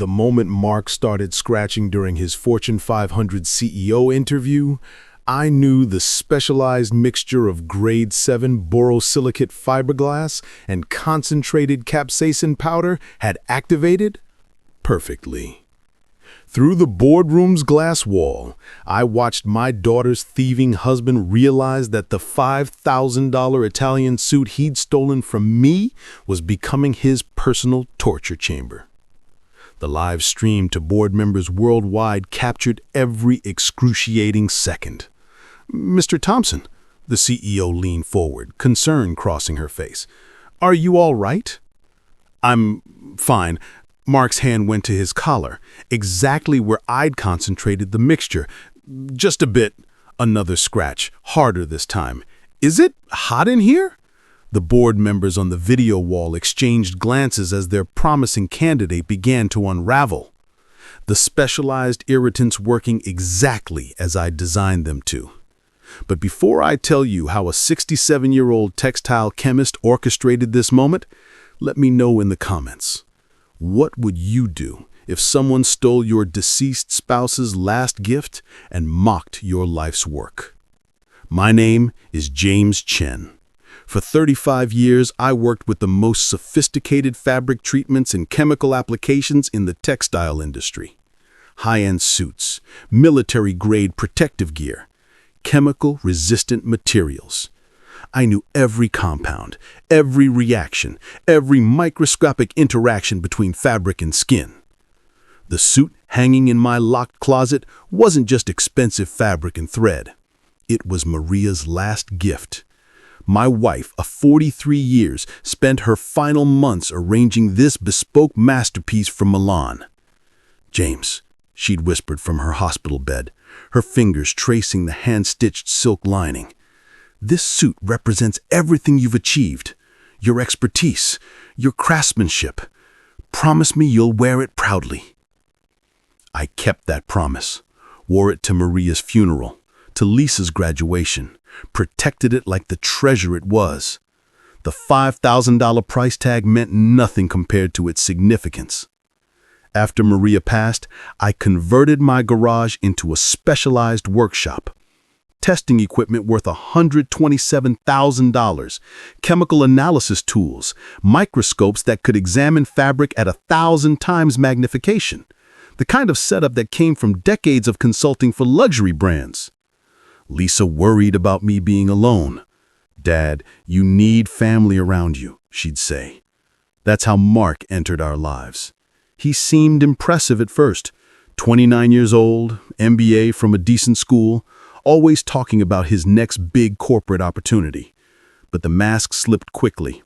The moment Mark started scratching during his Fortune 500 CEO interview, I knew the specialized mixture of grade 7 borosilicate fiberglass and concentrated capsaicin powder had activated perfectly. Through the boardroom's glass wall, I watched my daughter's thieving husband realize that the $5,000 Italian suit he'd stolen from me was becoming his personal torture chamber. The live stream to board members worldwide captured every excruciating second. "Mr. Thompson," the CEO leaned forward, concern crossing her face. "Are you all right?" "I'm fine." Mark's hand went to his collar, exactly where I'd concentrated the mixture. "Just a bit." Another scratch, harder this time. "Is it hot in here?" The board members on the video wall exchanged glances as their promising candidate began to unravel. The specialized irritants working exactly as I designed them to. But before I tell you how a 67-year-old textile chemist orchestrated this moment, let me know in the comments. What would you do if someone stole your deceased spouse's last gift and mocked your life's work? My name is James Chen. For 35 years, I worked with the most sophisticated fabric treatments and chemical applications in the textile industry. High-end suits, military-grade protective gear, chemical-resistant materials. I knew every compound, every reaction, every microscopic interaction between fabric and skin. The suit hanging in my locked closet wasn't just expensive fabric and thread. It was Maria's last gift. My wife, of 43 years, spent her final months arranging this bespoke masterpiece from Milan. "James," she'd whispered from her hospital bed, her fingers tracing the hand-stitched silk lining. "This suit represents everything you've achieved, your expertise, your craftsmanship. Promise me you'll wear it proudly." I kept that promise, wore it to Maria's funeral, to Lisa's graduation, protected it like the treasure it was. The $5,000 price tag meant nothing compared to its significance. After Maria passed, I converted my garage into a specialized workshop. Testing equipment worth $127,000, chemical analysis tools, microscopes that could examine fabric at 1,000 times magnification, the kind of setup that came from decades of consulting for luxury brands. Lisa worried about me being alone. "Dad, you need family around you," she'd say. That's how Mark entered our lives. He seemed impressive at first, 29 years old, MBA from a decent school, always talking about his next big corporate opportunity. But the mask slipped quickly.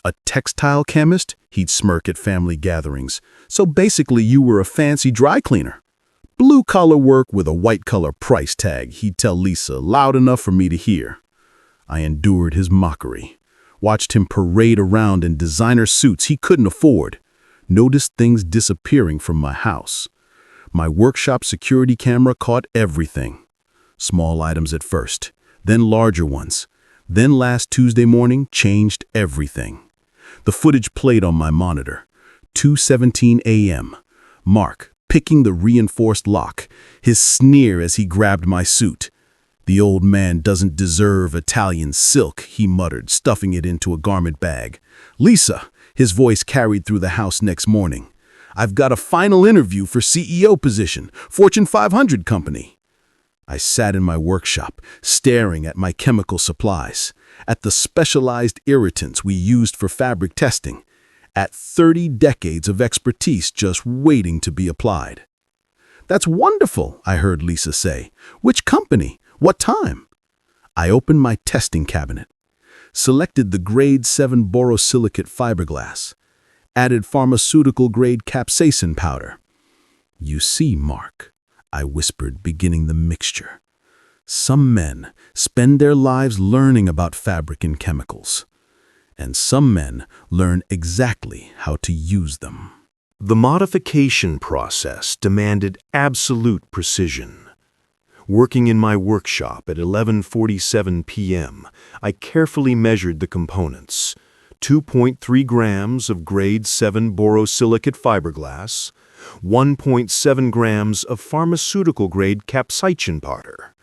"A textile chemist?" he'd smirk at family gatherings. "So basically you were a fancy dry cleaner." "Blue-collar work with a white-collar price tag," he'd tell Lisa, loud enough for me to hear. I endured his mockery, watched him parade around in designer suits he couldn't afford, noticed things disappearing from my house. My workshop security camera caught everything. Small items at first, then larger ones. Then last Tuesday morning changed everything. The footage played on my monitor. 2:17 a.m. Mark picking the reinforced lock, his sneer as he grabbed my suit. "The old man doesn't deserve Italian silk," he muttered, stuffing it into a garment bag. "Lisa," his voice carried through the house next morning. "I've got a final interview for CEO position, Fortune 500 company." I sat in my workshop, staring at my chemical supplies, at the specialized irritants we used for fabric testing, at 30 decades of expertise just waiting to be applied. "That's wonderful," I heard Lisa say. "Which company? What time?" I opened my testing cabinet, selected the grade 7 borosilicate fiberglass, added pharmaceutical-grade capsaicin powder. "You see, Mark," I whispered, beginning the mixture. "Some men spend their lives learning about fabric and chemicals, and some men learn exactly how to use them." The modification process demanded absolute precision. Working in my workshop at 11:47 p.m., I carefully measured the components: 2.3 grams of grade 7 borosilicate fiberglass, 1.7 grams of pharmaceutical-grade capsaicin powder.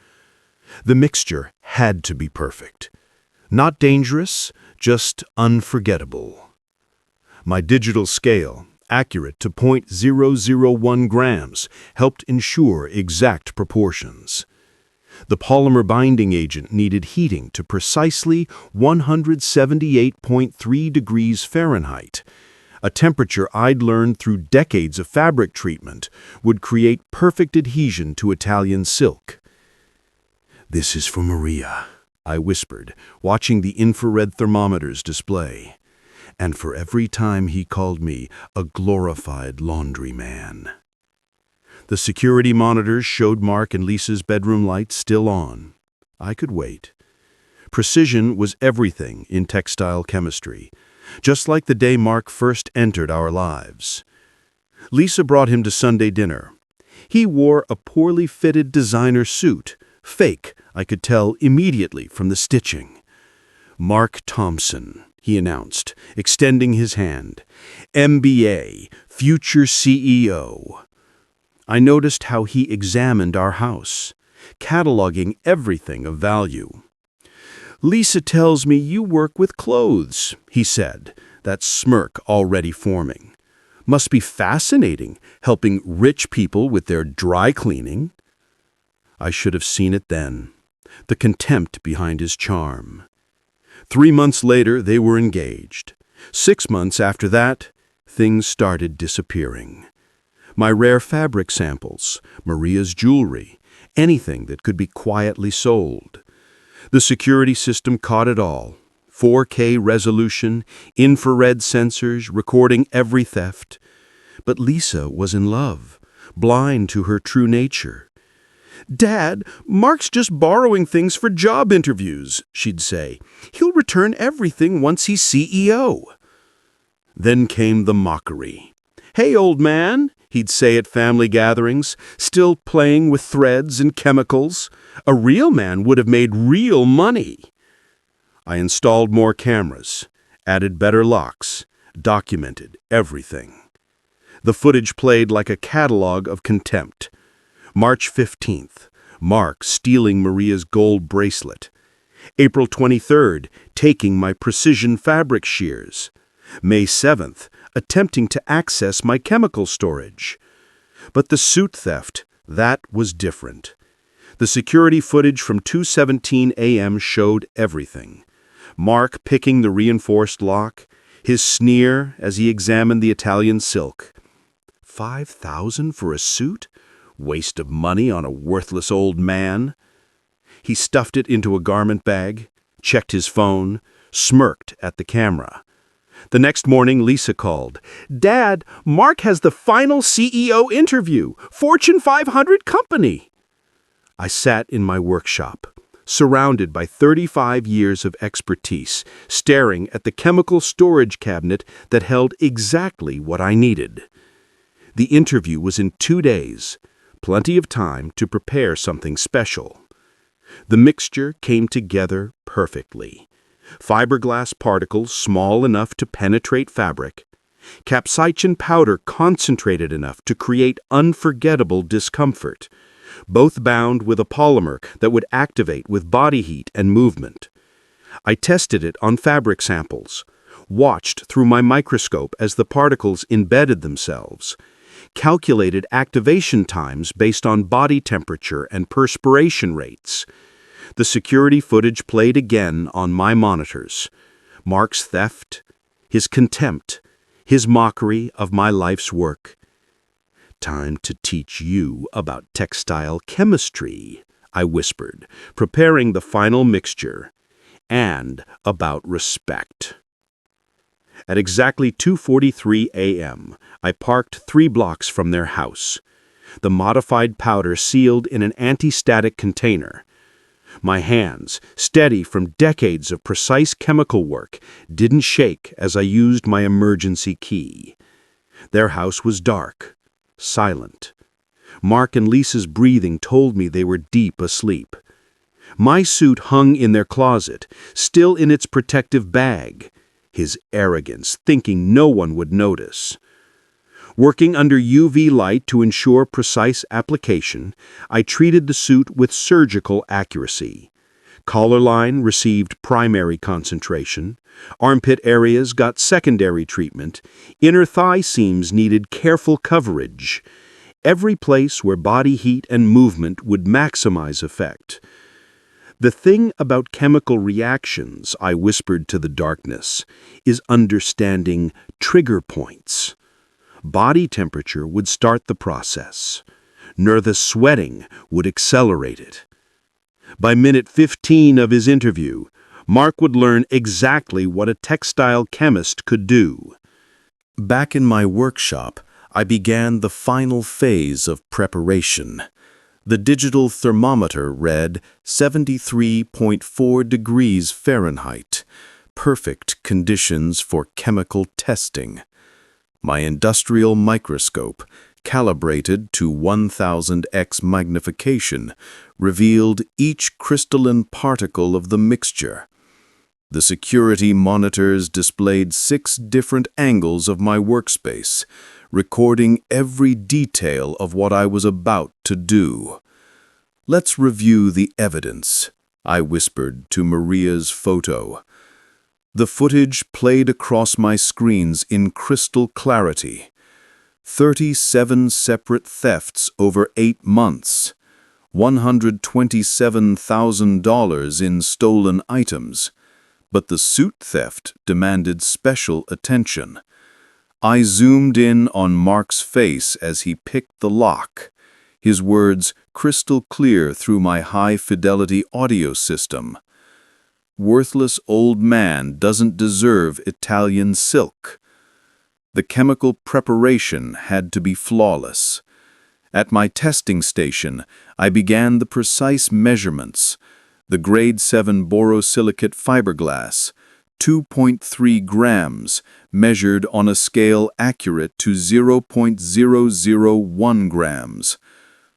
The mixture had to be perfect. Not dangerous, just unforgettable. My digital scale, accurate to 0.001 grams, helped ensure exact proportions. The polymer binding agent needed heating to precisely 178.3 degrees Fahrenheit, a temperature I'd learned through decades of fabric treatment would create perfect adhesion to Italian silk. "This is for Maria," I whispered, watching the infrared thermometers display. And for every time he called me a glorified laundryman. The security monitors showed Mark and Lisa's bedroom lights still on. I could wait. Precision was everything in textile chemistry, just like the day Mark first entered our lives. Lisa brought him to Sunday dinner. He wore a poorly fitted designer suit, fake, I could tell immediately from the stitching. "Mark Thompson," he announced, extending his hand. "MBA, future CEO." I noticed how he examined our house, cataloging everything of value. "Lisa tells me you work with clothes," he said, that smirk already forming. "Must be fascinating, helping rich people with their dry cleaning." I should have seen it then, the contempt behind his charm. 3 months later, they were engaged. 6 months after that, things started disappearing. My rare fabric samples, Maria's jewelry, anything that could be quietly sold. The security system caught it all. 4K resolution, infrared sensors, recording every theft. But Lisa was in love, blind to her true nature. "Dad, Mark's just borrowing things for job interviews," she'd say. "He'll return everything once he's CEO." Then came the mockery. "Hey, old man," he'd say at family gatherings, still playing with threads and chemicals. "A real man would have made real money." I installed more cameras, added better locks, documented everything. The footage played like a catalog of contempt. March 15th, Mark stealing Maria's gold bracelet. April 23rd, taking my precision fabric shears. May 7th, attempting to access my chemical storage. But the suit theft, that was different. The security footage from 2:17 a.m. showed everything. Mark picking the reinforced lock, his sneer as he examined the Italian silk. $5,000 for a suit? Waste of money on a worthless old man? He stuffed it into a garment bag, checked his phone, smirked at the camera. The next morning, Lisa called. "Dad, Mark has the final CEO interview, Fortune 500 company." I sat in my workshop, surrounded by 35 years of expertise, staring at the chemical storage cabinet that held exactly what I needed. The interview was in 2 days, plenty of time to prepare something special. The mixture came together perfectly. Fiberglass particles small enough to penetrate fabric, capsaicin powder concentrated enough to create unforgettable discomfort, both bound with a polymer that would activate with body heat and movement. I tested it on fabric samples, watched through my microscope as the particles embedded themselves, calculated activation times based on body temperature and perspiration rates. The security footage played again on my monitors. Mark's theft, his contempt, his mockery of my life's work. "Time to teach you about textile chemistry," I whispered, preparing the final mixture, "and about respect." At exactly 2:43 a.m., I parked 3 blocks from their house. The modified powder sealed in an anti-static container. My hands, steady from decades of precise chemical work, didn't shake as I used my emergency key. Their house was dark, silent. Mark and Lisa's breathing told me they were deep asleep. My suit hung in their closet, still in its protective bag. His arrogance, thinking no one would notice. Working under UV light to ensure precise application, I treated the suit with surgical accuracy. Collar line received primary concentration, armpit areas got secondary treatment, inner thigh seams needed careful coverage. Every place where body heat and movement would maximize effect. The thing about chemical reactions, I whispered to the darkness, is understanding trigger points. Body temperature would start the process. Nervous sweating would accelerate it. By minute 15 of his interview, Mark would learn exactly what a textile chemist could do. Back in my workshop, I began the final phase of preparation. The digital thermometer read 73.4 degrees Fahrenheit, perfect conditions for chemical testing. My industrial microscope, calibrated to 1000x magnification, revealed each crystalline particle of the mixture. The security monitors displayed 6 different angles of my workspace, recording every detail of what I was about to do. "Let's review the evidence," I whispered to Maria's photo. The footage played across my screens in crystal clarity. 37 separate thefts over 8 months. $127,000 in stolen items. But the suit theft demanded special attention. I zoomed in on Mark's face as he picked the lock, his words crystal clear through my high-fidelity audio system. "Worthless old man doesn't deserve Italian silk." The chemical preparation had to be flawless. At my testing station, I began the precise measurements. The grade 7 borosilicate fiberglass, 2.3 grams, measured on a scale accurate to 0.001 grams.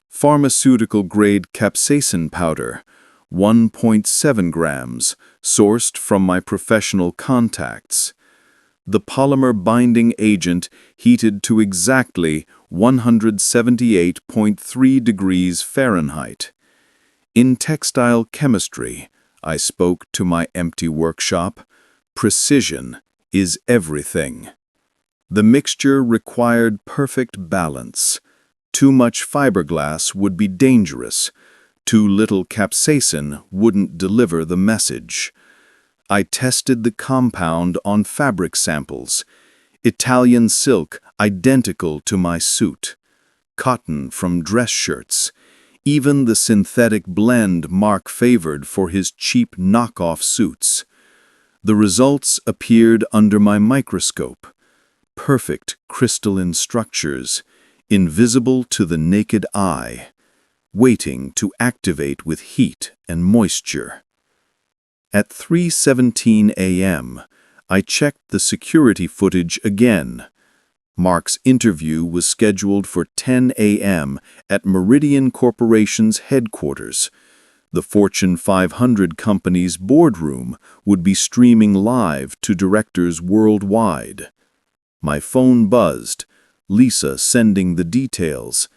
Pharmaceutical-grade capsaicin powder, 1.7 grams, sourced from my professional contacts. The polymer binding agent heated to exactly 178.3 degrees Fahrenheit. In textile chemistry, I spoke to my empty workshop, precision is everything. The mixture required perfect balance. Too much fiberglass would be dangerous. Too little capsaicin wouldn't deliver the message. I tested the compound on fabric samples. Italian silk identical to my suit. Cotton from dress shirts. Even the synthetic blend Mark favored for his cheap knockoff suits. The results appeared under my microscope. Perfect crystalline structures, invisible to the naked eye, waiting to activate with heat and moisture. At 3:17 a.m., I checked the security footage again. Mark's interview was scheduled for 10 a.m. at Meridian Corporation's headquarters. The Fortune 500 company's boardroom would be streaming live to directors worldwide. My phone buzzed, Lisa sending the details.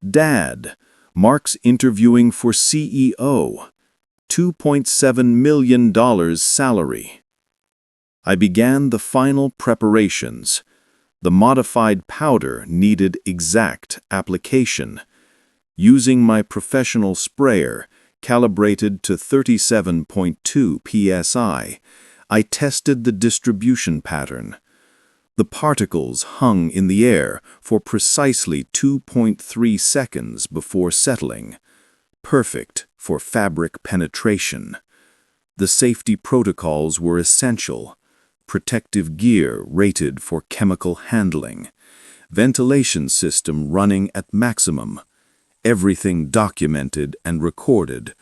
"Dad, Mark's interviewing for CEO. $2.7 million salary." I began the final preparations. The modified powder needed exact application. Using my professional sprayer, calibrated to 37.2 psi, I tested the distribution pattern. The particles hung in the air for precisely 2.3 seconds before settling. Perfect for fabric penetration. The safety protocols were essential. Protective gear rated for chemical handling. Ventilation system running at maximum. Everything documented and recorded,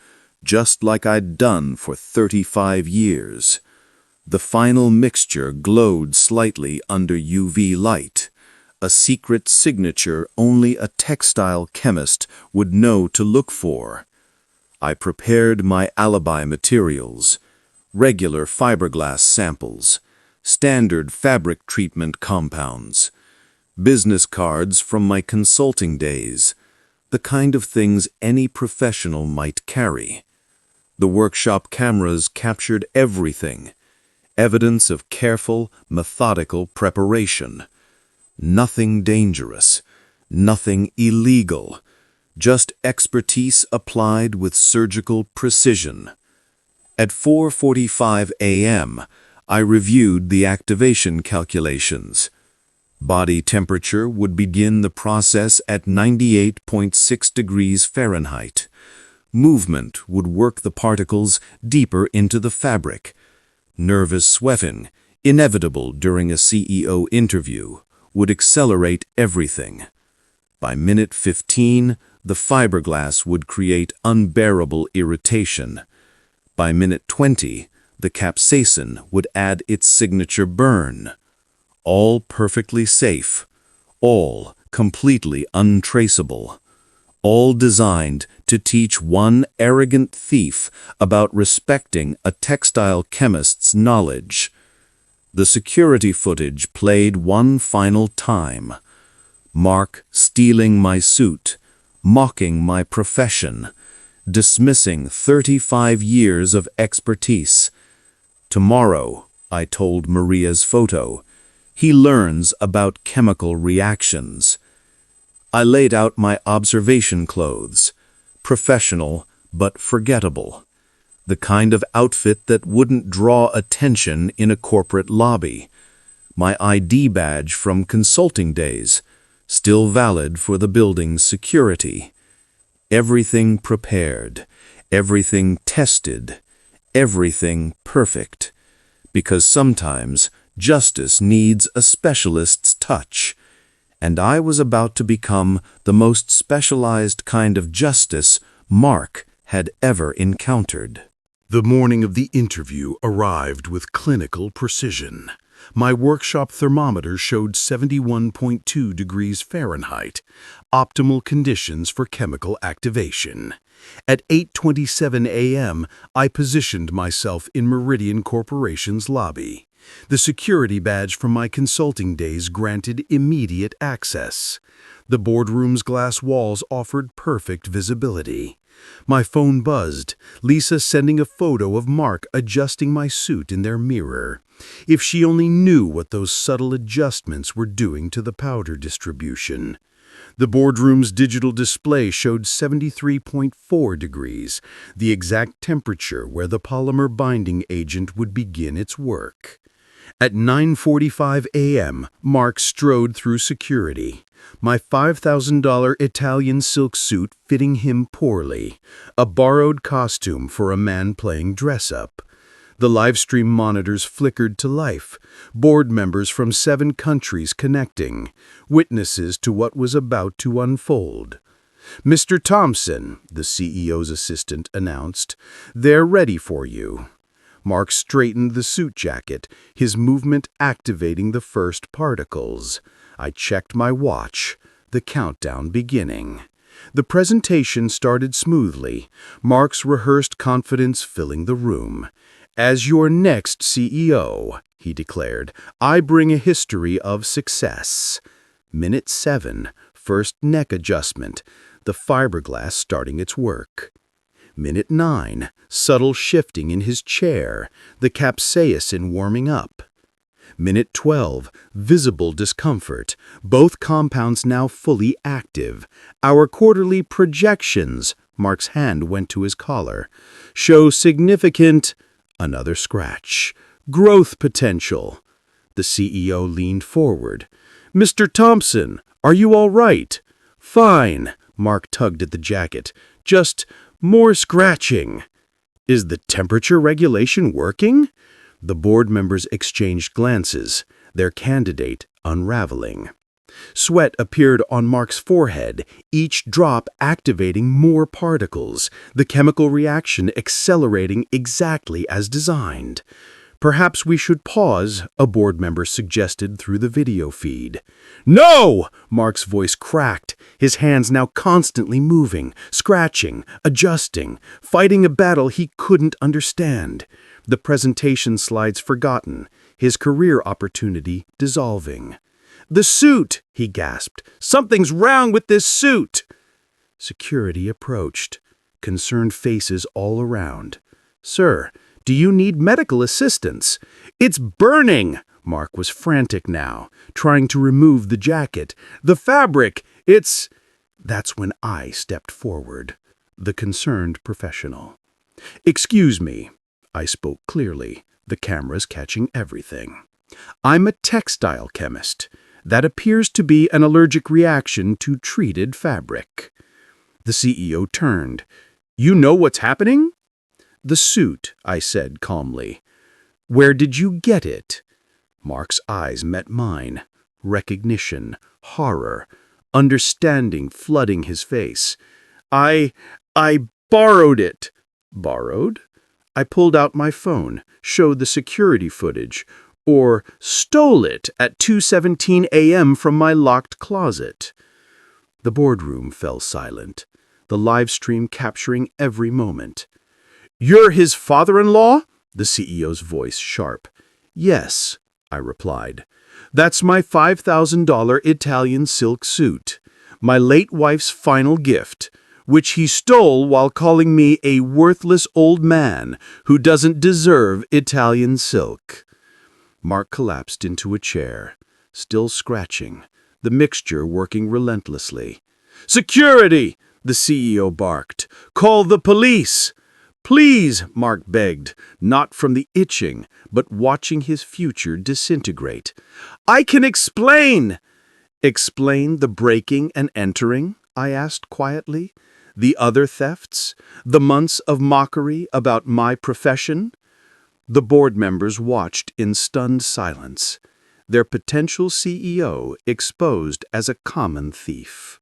just like I'd done for 35 years. The final mixture glowed slightly under UV light, a secret signature only a textile chemist would know to look for. I prepared my alibi materials, regular fiberglass samples, standard fabric treatment compounds. Business cards from my consulting days, the kind of things any professional might carry. The workshop cameras captured everything, evidence of careful, methodical preparation. Nothing dangerous, nothing illegal, just expertise applied with surgical precision. At 4:45 a.m., I reviewed the activation calculations. Body temperature would begin the process at 98.6 degrees Fahrenheit. Movement would work the particles deeper into the fabric. Nervous sweating, inevitable during a CEO interview, would accelerate everything. By minute 15, the fiberglass would create unbearable irritation. By minute 20, the capsaicin would add its signature burn. All perfectly safe, all completely untraceable, all designed to teach one arrogant thief about respecting a textile chemist's knowledge. The security footage played one final time. Mark stealing my suit, mocking my profession, dismissing 35 years of expertise. Tomorrow, I told Maria's photo, he learns about chemical reactions. I laid out my observation clothes, professional but forgettable. The kind of outfit that wouldn't draw attention in a corporate lobby. My ID badge from consulting days, still valid for the building's security. Everything prepared, everything tested, everything perfect. Because sometimes justice needs a specialist's touch, and I was about to become the most specialized kind of justice Mark had ever encountered. The morning of the interview arrived with clinical precision. My workshop thermometer showed 71.2 degrees Fahrenheit, optimal conditions for chemical activation. At 8:27 a.m., I positioned myself in Meridian Corporation's lobby. The security badge from my consulting days granted immediate access. The boardroom's glass walls offered perfect visibility. My phone buzzed, Lisa sending a photo of Mark adjusting my suit in their mirror. If she only knew what those subtle adjustments were doing to the powder distribution. The boardroom's digital display showed 73.4 degrees, the exact temperature where the polymer binding agent would begin its work. At 9:45 a.m., Mark strode through security. My $5,000 Italian silk suit fitting him poorly, a borrowed costume for a man playing dress-up. The livestream monitors flickered to life, board members from 7 countries connecting, witnesses to what was about to unfold. "Mr. Thompson," the CEO's assistant announced, "they're ready for you." Mark straightened the suit jacket, his movement activating the first particles. I checked my watch, the countdown beginning. The presentation started smoothly, Mark's rehearsed confidence filling the room. "As your next CEO," he declared, "I bring a history of success." Minute 7, first neck adjustment, the fiberglass starting its work. Minute 9, subtle shifting in his chair, the capsaicin warming up. Minute 12, visible discomfort, both compounds now fully active. Our quarterly projections, Mark's hand went to his collar, show significant, another scratch, growth potential. The CEO leaned forward. "Mr. Thompson, are you all right?" "Fine," Mark tugged at the jacket. "Just more scratching." "Is the temperature regulation working?" The board members exchanged glances, their candidate unraveling. Sweat appeared on Mark's forehead, each drop activating more particles, the chemical reaction accelerating exactly as designed. "Perhaps we should pause," a board member suggested through the video feed. "No!" Mark's voice cracked, his hands now constantly moving, scratching, adjusting, fighting a battle he couldn't understand. The presentation slides forgotten, his career opportunity dissolving. "The suit!" he gasped. "Something's wrong with this suit!" Security approached. Concerned faces all around. "Sir, do you need medical assistance?" "It's burning!" Mark was frantic now, trying to remove the jacket. "The fabric! It's—" That's when I stepped forward, the concerned professional. "Excuse me," I spoke clearly, the cameras catching everything. "I'm a textile chemist. That appears to be an allergic reaction to treated fabric." The CEO turned. "You know what's happening?" "The suit," I said calmly. "Where did you get it?" Mark's eyes met mine. Recognition, horror, understanding flooding his face. I borrowed it." "Borrowed?" I pulled out my phone, showed the security footage, or stole it at 2:17 a.m. from my locked closet. The boardroom fell silent, the live stream capturing every moment. "You're his father-in-law?" The CEO's voice sharp. "Yes," I replied. "That's my $5,000 Italian silk suit, my late wife's final gift, which he stole while calling me a worthless old man who doesn't deserve Italian silk." Mark collapsed into a chair, still scratching, the mixture working relentlessly. "Security!" the CEO barked. "Call the police!" "Please," Mark begged, not from the itching, but watching his future disintegrate. "I can explain!" "Explain the breaking and entering?" I asked quietly. "The other thefts? The months of mockery about my profession?" The board members watched in stunned silence, their potential CEO exposed as a common thief.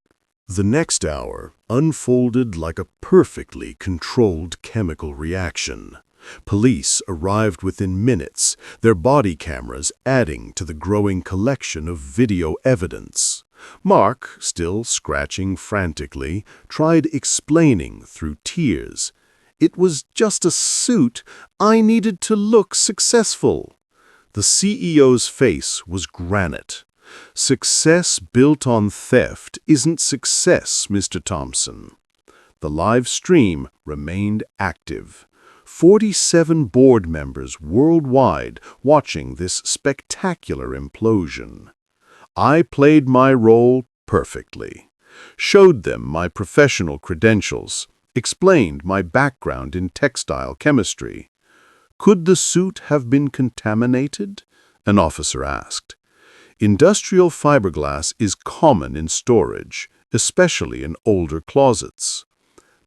The next hour unfolded like a perfectly controlled chemical reaction. Police arrived within minutes, their body cameras adding to the growing collection of video evidence. Mark, still scratching frantically, tried explaining through tears. "It was just a suit. I needed to look successful." The CEO's face was granite. "Success built on theft isn't success, Mr. Thompson." The live stream remained active. 47 board members worldwide watching this spectacular implosion. I played my role perfectly, showed them my professional credentials, explained my background in textile chemistry. "Could the suit have been contaminated?" an officer asked. "Industrial fiberglass is common in storage, especially in older closets."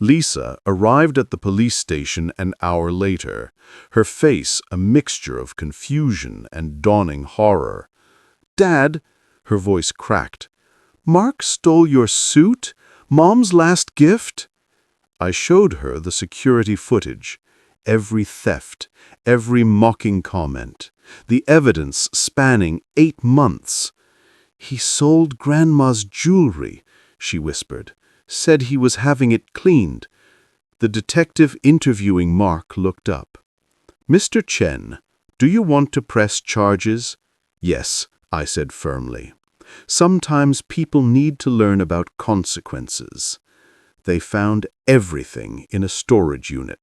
Lisa arrived at the police station an hour later, her face a mixture of confusion and dawning horror. "Dad," her voice cracked, "Mark stole your suit? Mom's last gift?" I showed her the security footage, every theft, every mocking comment, the evidence spanning 8 months. "He sold Grandma's jewelry," she whispered, "said he was having it cleaned." The detective interviewing Mark looked up. "Mr. Chen, do you want to press charges?" "Yes," I said firmly. "Sometimes people need to learn about consequences." They found everything in a storage unit.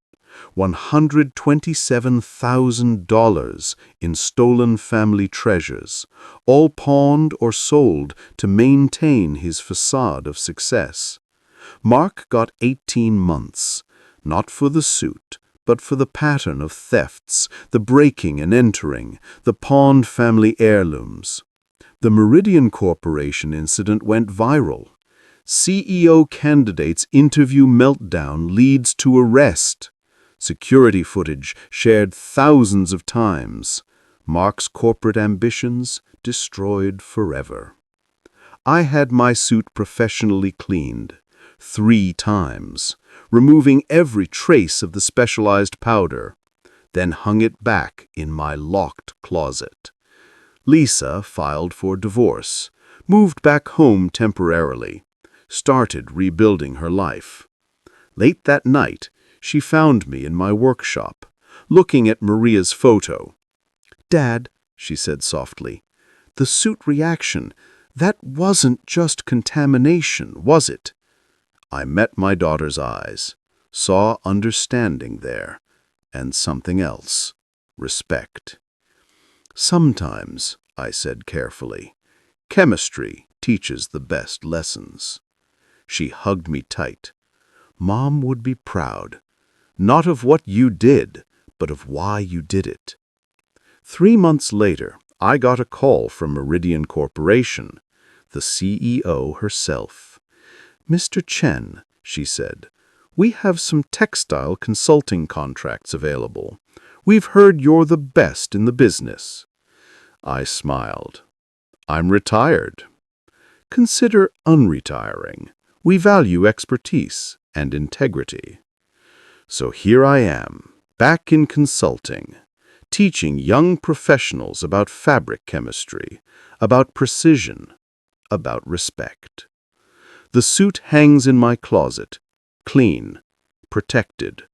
$127,000 in stolen family treasures, all pawned or sold to maintain his facade of success. Mark got 18 months, not for the suit, but for the pattern of thefts, the breaking and entering, the pawned family heirlooms. The Meridian Corporation incident went viral. CEO candidate's interview meltdown leads to arrest. Security footage shared thousands of times. Mark's corporate ambitions destroyed forever. I had my suit professionally cleaned 3 times, removing every trace of the specialized powder, then hung it back in my locked closet. Lisa filed for divorce, moved back home temporarily, started rebuilding her life. Late that night, she found me in my workshop, looking at Maria's photo. "Dad," she said softly, The suit reaction, that wasn't just contamination, was it? I met my daughter's eyes, saw understanding there, and something else, respect. Sometimes, I said carefully, chemistry teaches the best lessons. She hugged me tight. Mom would be proud, not of what you did, but of why you did it. 3 months later, I got a call from Meridian Corporation, the CEO herself. "Mr. Chen," she said, "we have some textile consulting contracts available. We've heard you're the best in the business." I smiled. "I'm retired." "Consider unretiring. We value expertise and integrity." So here I am, back in consulting, teaching young professionals about fabric chemistry, about precision, about respect. The suit hangs in my closet, clean, protected,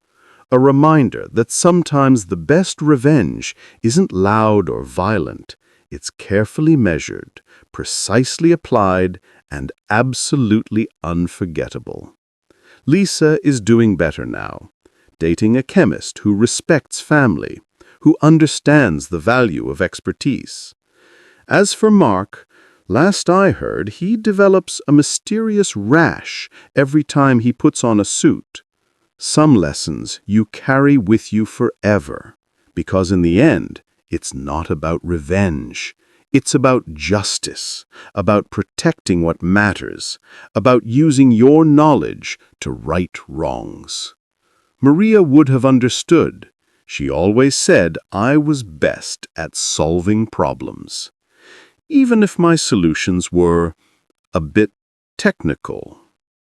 a reminder that sometimes the best revenge isn't loud or violent. It's carefully measured, precisely applied, and absolutely unforgettable. Lisa is doing better now, dating a chemist who respects family, who understands the value of expertise. As for Mark, last I heard, he develops a mysterious rash every time he puts on a suit. Some lessons you carry with you forever, because in the end, it's not about revenge. It's about justice, about protecting what matters, about using your knowledge to right wrongs. Maria would have understood. She always said I was best at solving problems, even if my solutions were a bit technical.